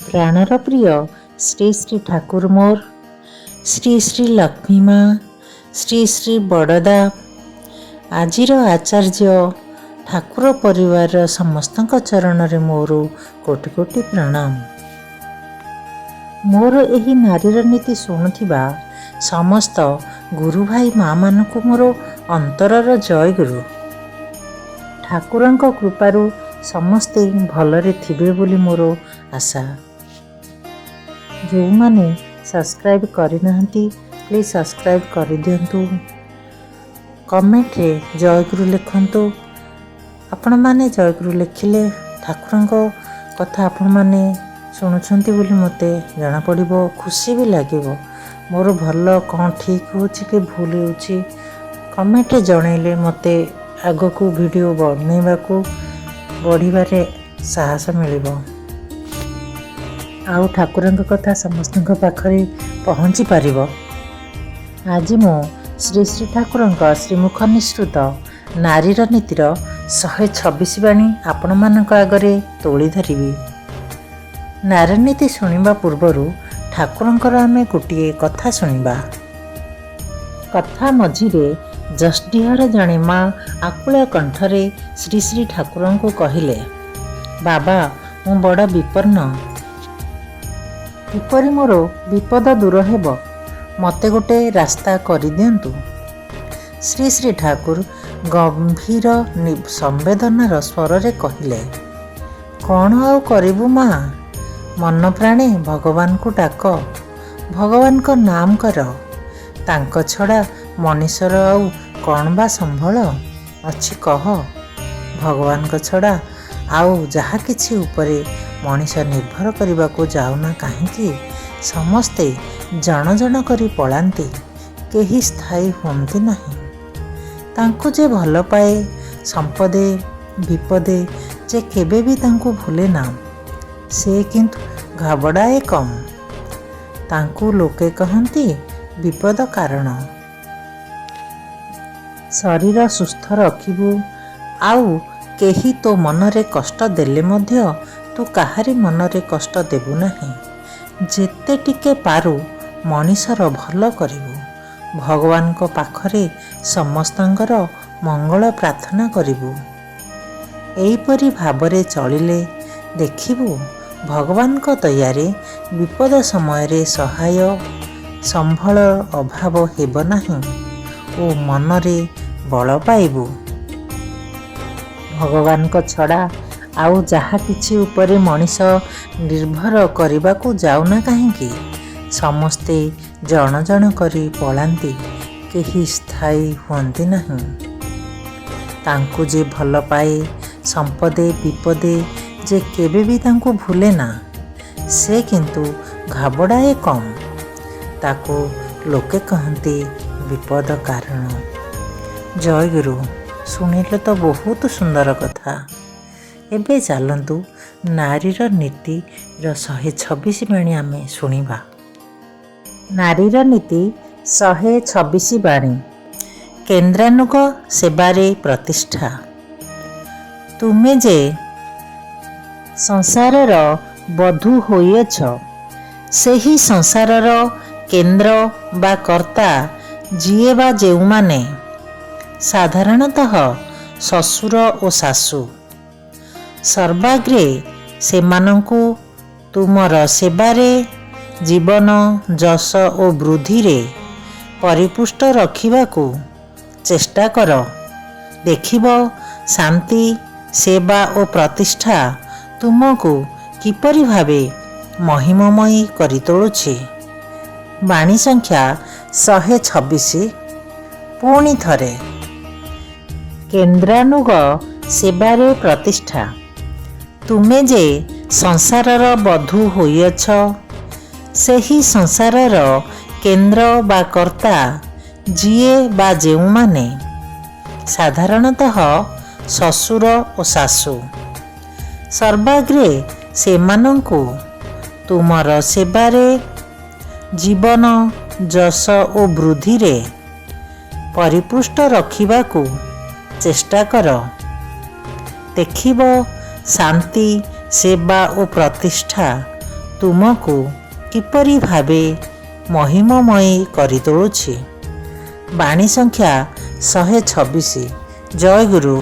प्राणर प्रिय श्री श्री ठाकुर मोर, श्री श्री लक्ष्मी माँ, श्री श्री बड़दा, आजिर आचार्य ठाकुर परिवार समस्त चरण रे मोर कोटि कोटि प्रणाम। मोर एही नारीर नीति शुणुथिबा समस्त गुरु भाई माँ मानकु मोर अंतरर जय गुरु। ठाकुरंक कृपारु समस्ते भलरे थिबे बोली मोर आशा। जो माने सब्सक्राइब करिनाहंती प्लीज सब्सक्राइब कर दियंतु। कमेंट रे जय गुरु लिखंतु। आपण माने जय गुरु लिखिले ठाकुरंक कथा आपण माने शुणुछंती बोली मते जाना पड़िबो, खुशी भी लागिबो। मोर भल कौन ठीक होची कि भूल होची कमेंट रे जणैले मते आगकू वीडियो बनैबाकू बढ़िबारे साहस मिलिबो। आउ ठाकुरंक कथा समस्तଙ୍କ पाखरे पहुँची पारिबो। आज मो श्री श्री ठाकुरंक श्रीमुख निश्रुत नारीर नीतिर 126 बाणी आपण मानक आगरे तोली धरिबी। नारी नीति शुणिबा पूर्वरु ठाकुरंकर आमे गोटिए कथा शुणिबा। कथा मझिरे जस्टिहर जणे माँ आकुल कंठरे श्री श्री ठाकुरंको कहिले, बाबा मु बड़ विपन्न, किपरि मोर विपद दूर हेब, मते गोटे रास्ता करि दियंतु। श्री श्री ठाकुर गंभीर संवेदनार स्वर रे कहिले, कौन आउ करिबु माँ, मन प्राणे भगवान को डाक, भगवान को नाम कर, तांको छड़ा मनीषर आउ कौन बा संभल अच्छी कह। भगवान को छड़ा आउ जहा किछि उपरे मनीष निर्भर करने को जाऊना कहीं, समस्ते जन जन करी पलांती, केही स्थायी होंती नहीं। तांको जे भल पाए संपदे विपदे जे केबे भी तांको भूले ना, से किंतु घाबड़ाए कम। तांको लोके कहंती विपद कारण। शरीर सुस्थ रखिबु, आउ केही तो मनरे कष्ट देले मध्य तू काहारी मनरे कष्ट देबु नहीं। जेते टिके पारू मनीषर भल करिबु, भगवान को पाखरे समस्तंकर मंगल प्रार्थना करिबु। एहीपरि भावरे चलिले देखिबु भगवान को दयारे विपद समय रे सहाय संभल अभाव हेब नहीं ओ मनरे बल पाइबु। भगवान को छड़ा आउ जहा किछि उपरे मनीष निर्भर करने को जाऊना कहीं, समस्ते जन जन करी पलांती, केही स्थायी होंती नहीं। तांको जे भल पाए संपदे विपदे जे केबे भी तांको भूले ना, से किंतु घाबड़ाए कम। ताको लोके कहंती विपद कारण। जय गुरु। शुणिले तो बहुत सुंदर कथा। एबे चलतु नारीर नीति 126 बाणी आमे शुणिबा। नारीर नीति 126 बाणी। केन्द्रानुग सेवारे प्रतिष्ठा। तुमे जे संसारर बधू होइछ, सेही संसारर केन्द्र बा कर्ता जिए बा जेउमाने, साधारणतः ससुर ओ सासु, सर्वाग्रे सेमानंकु तुमर सेवारे जीवन जस ओ वृद्धि रे परिपुष्ट रखिबाकू चेष्टा कर। देखिब शांति सेवा ओ प्रतिष्ठा तुमको किपरि भावे महिममयी करि तोलुछि। बाणी संख्या 126। पुणी थरे। केन्द्रानुग सेवारे प्रतिष्ठा। तुमे जे संसारर बधू होइछ, सेही संसारर केन्द्र बा कर्ता जिए बा जेउमाने, साधारणतः ससुर ओ सासु, सर्वाग्रे सेमानंकु तुमर सेवारे जीवन जस ओ वृद्धि रे परिपुष्ट रखिबाकू चेष्टा कर। देखिब शांति सेवा ओ प्रतिष्ठा ତୁମକୁ କିପରି ଭାବେ ମହିମମୟୀ କରିତୋଳୁଛି। ବାଣୀ ସଂଖ୍ୟା 126। ଜୟ ଗୁରୁ।